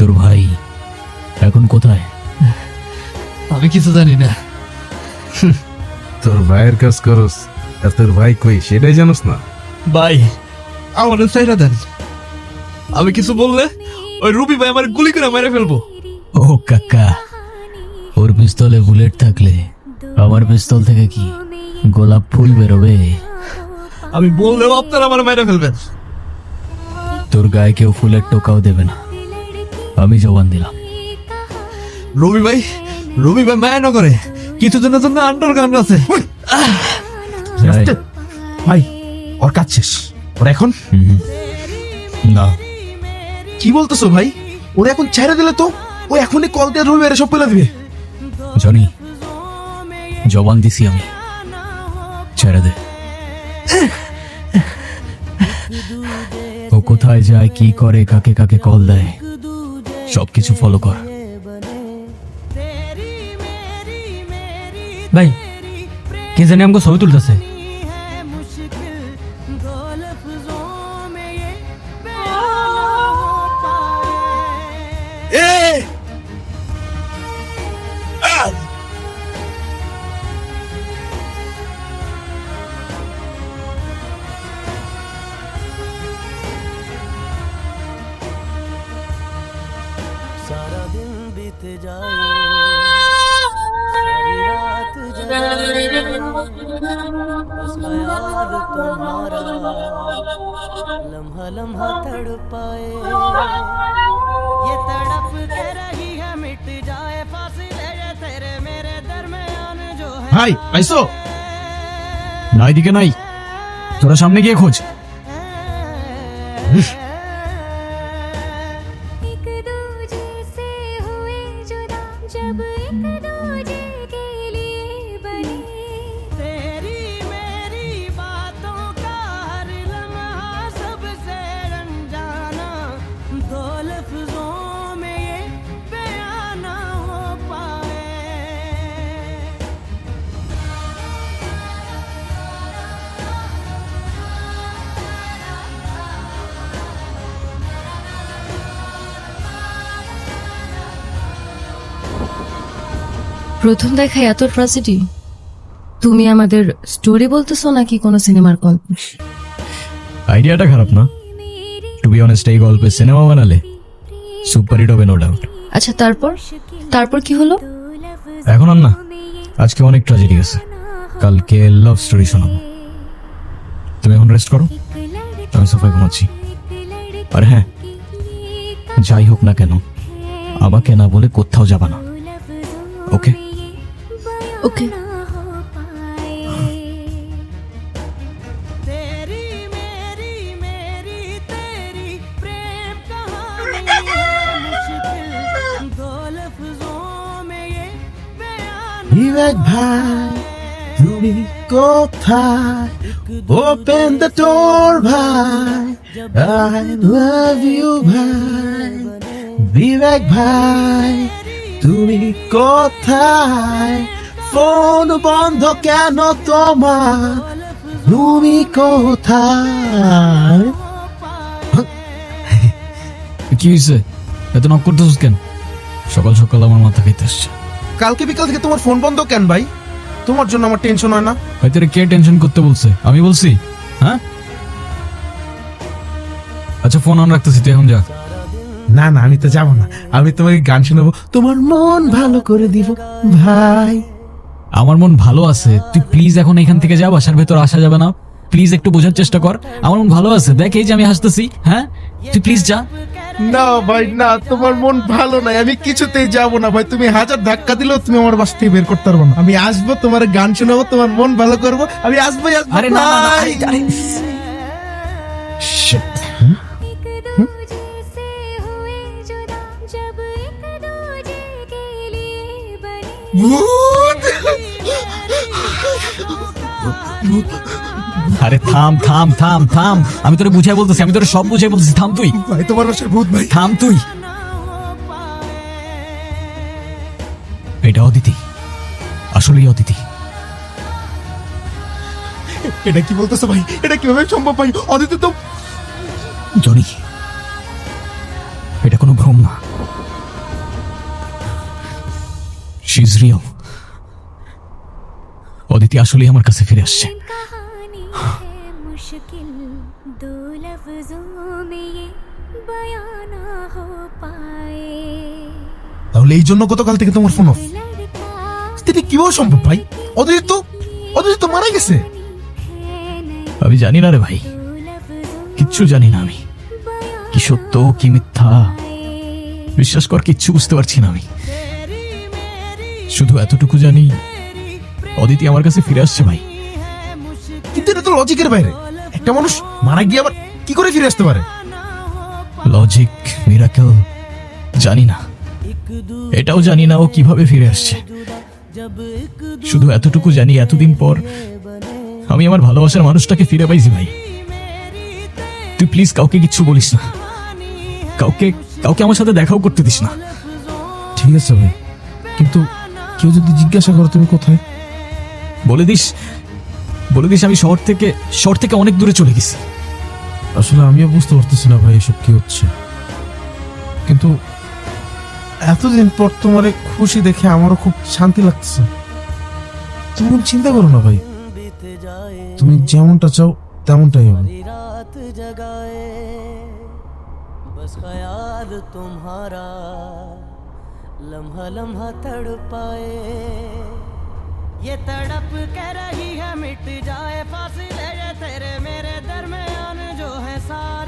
তোর ভাই এখন কোথায়? আমি কিছু জানি না। তোর ভাইয়ের কাজ করস আর তোর ভাই কই সেটাই জানোস না? ভাই আমার চাইটা দেন, আমি কিছু বললে ওই রুবি ভাই আমার গুলি করে মেরে ফেলবো। ও কাকা, ওর পিস্তলে বুলেট থাকলে আমার পিস্তল থেকে কি গোলাপ ফুল বেরোবে? আমি বললেও আপনারা আমার মেরে ফেলবেন। তোর গায়ে কেউ ফুলের টোকাও দেবে না, আমি জবান দিলাম। রবি ভাই মায়া না করে কিছু জনের জন্য আন্ডারগ্রাউন্ড আছে। যাই। ভাই ওর কাজ শেষ, ওর এখন হুম। না, কি বলতেছো ভাই? ওরা এখন ছেড়ে দিলে তো ও এখনই কল দিয়ে রবি এসব পেলে দিবে। জনি, জবান দিছি আমি, ছেড়ে দে। ও কোথায় যায়, কি করে, কাকে কাকে কল দেয়, সবকিছু ফলো কর। ভাই কে জানি আমাকে ছবি তুলতেছে। सारा दिन बीत जाए सारी रात जाए बस ख्याल तुम्हारा लम्हा लम्हा तड़पाए ये तड़प के रही है मिट जाए फासिले ये तेरे मेरे दरमियान जो है ভাই আইসো। না এদিকে নাই, তোরা সামনে গিয়ে খোঁজ। एक दूजे से हुए जुदा जब एक दूजे के लिए बने तेरी मेरी बातों का हर लम्हा सबसे अनजाना दो लफ्जों में ये बयां ना हो पाए প্রথম দেখায় এত ট্র্যাজেডি? তুমি আমাদের স্টোরি বলতেছো নাকি কোনো সিনেমার গল্প? আইডিয়াটা খারাপ না, টু বি অনেস্ট। এই গল্পে সিনেমা বানালে সুপার হিট হবে, নো ডাউট। আচ্ছা তারপর তারপর কি হলো? এখন আর না, আজকে অনেক ট্র্যাজেডি আছে, কালকে লাভ স্টোরি শোনাবো। তুমি এখন রেস্ট করো, আমি সোফায় ঘুমাচ্ছি। আর হ্যাঁ, যাই হোক না কেন আমাকে না বলে কোথাও যাবা না, ওকে? ওকে। तेरी मेरी मेरी तेरी प्रेम कहानी है मुश्किल दो लफ्जों में ये बयान বিবেক ভাই তুমি কোথায়? ওপেন দ্য ডোর ভাই, আই লাভ ইউ ভাই। বিবেক ভাই তুমি কোথায়? ফোন বন্ধ কেন তোমার? তুমি কোথায়? কি হয়েছে, এত নক করতেছিস কেন? সকাল সকাল আমার মাথা খাইতে আসছে। কালকে বিকাল থেকে তোমার ফোন বন্ধ কেন ভাই? তোমার জন্য আমার টেনশন হয় না? হয়তো কে টেনশন করতে বলছে, আমি বলছি? হ্যাঁ, আচ্ছা ফোন অন রাখতেছি, তুই এখন যা। না না, আমি তো যাবো না, আমি তোমাকে গান শোনাবো, তোমার মন ভালো করে দিব ভাই। আমার মন ভালো আছে, তুই প্লিজ এখন এখান থেকে যা, বাসার ভেতর আসা যাবে না, প্লিজ একটু বোঝার চেষ্টা কর। আমার মন ভালো আছে, দেখ এই যে আমি হাসতেছি। হ্যাঁ, তুই প্লিজ যা। না ভাই না, তোমার মন ভালো নাই, আমি কিছুতেই যাবো না ভাই। তুমি হাজার ধাক্কা দিলেও তুমি আমার বাসা থেকে বের করতে পারবো না। আমি আসবো, তোমার গান শোনাবো, তোমার মন ভালো করবো, আমি আসবোই আসবো। আরে না, না, না, ভাই। আরে, Shit. एक दूजे से हुए जुदा जब एक दूजे के लिए बने আরে থাম থাম থাম থাম, আমি তোরে বুঝাই বলতেছি, আমি তোরে সব বুঝাই বলতেছি, থাম তুই, ভাই তোমার বাসার ভূত ভাই। থাম তুই। এটা অদিতি, আসলেই অদিতি। এটা কি বলতেছো ভাই? এটা কিভাবে সম্ভব ভাই? অদিতি তো জনি, এটা কোনো ভ্রম না, শি ইজ রিয়েল। অদিতি আসলেই আমার কাছে ফিরে আসছে। कहानी है मुश्किल दो लफ्जों में ये बयां ना हो पाए তাহলে এই জন্য গতকাল থেকে তোমার ফোন অফ। लड़का এটা কিভাবে সম্ভব ভাই? অদিতি তো মারা গেছে। है नहीं আমি জানি না রে ভাই, दो लफ्जों কিচ্ছু জানি না আমি। बयां কি সত্য কি মিথ্যা বিশ্বাস কর, কিচ্ছু বুঝতে পারছি না আমি। শুধু এতটুকু জানি অদিতি আমার কাছে ফিরে আসছে ভাই। কিন্তু এটা তো লজিকের বাইরে। একটা মানুষ মারা গিয়ে আবার কি করে ফিরে আসতে পারে? লজিক, মিরাকেল, জানি না। এটাও জানি না ও কিভাবে ফিরে আসছে। শুধু এতটুকু জানি এতদিন পর আমি আমার ভালোবাসার মানুষটাকে ফিরে পাইছি ভাই। তুই প্লিজ কাউকে কিচ্ছু বলিস না, কাউকে আমার সাথে দেখাও করতে দিস না। ঠিক আছে ভাই, কিন্তু কেউ যদি জিজ্ঞাসা করে তুমি কোথায়, বলে দিস আমি শহর থেকে অনেক দূরে চলে গেছি। আসলে আমিও বুঝতে পারতেছি না ভাই এসব কি হচ্ছে। কিন্তু এতদিন পর তোমার এই খুশি দেখে আমারও খুব শান্তি লাগতেছে। তুমি কোনো চিন্তা করো না ভাই, बीत जाए তুমি যেমনটা চাও তেমনটাই হবে। सारी रात जगाए बस ख्याल तुम्हारा लम्हा लम्हा तड़पाए ये तड़प के रही है मिट जाए फासले ये तेरे मेरे दरमियान जो है सारे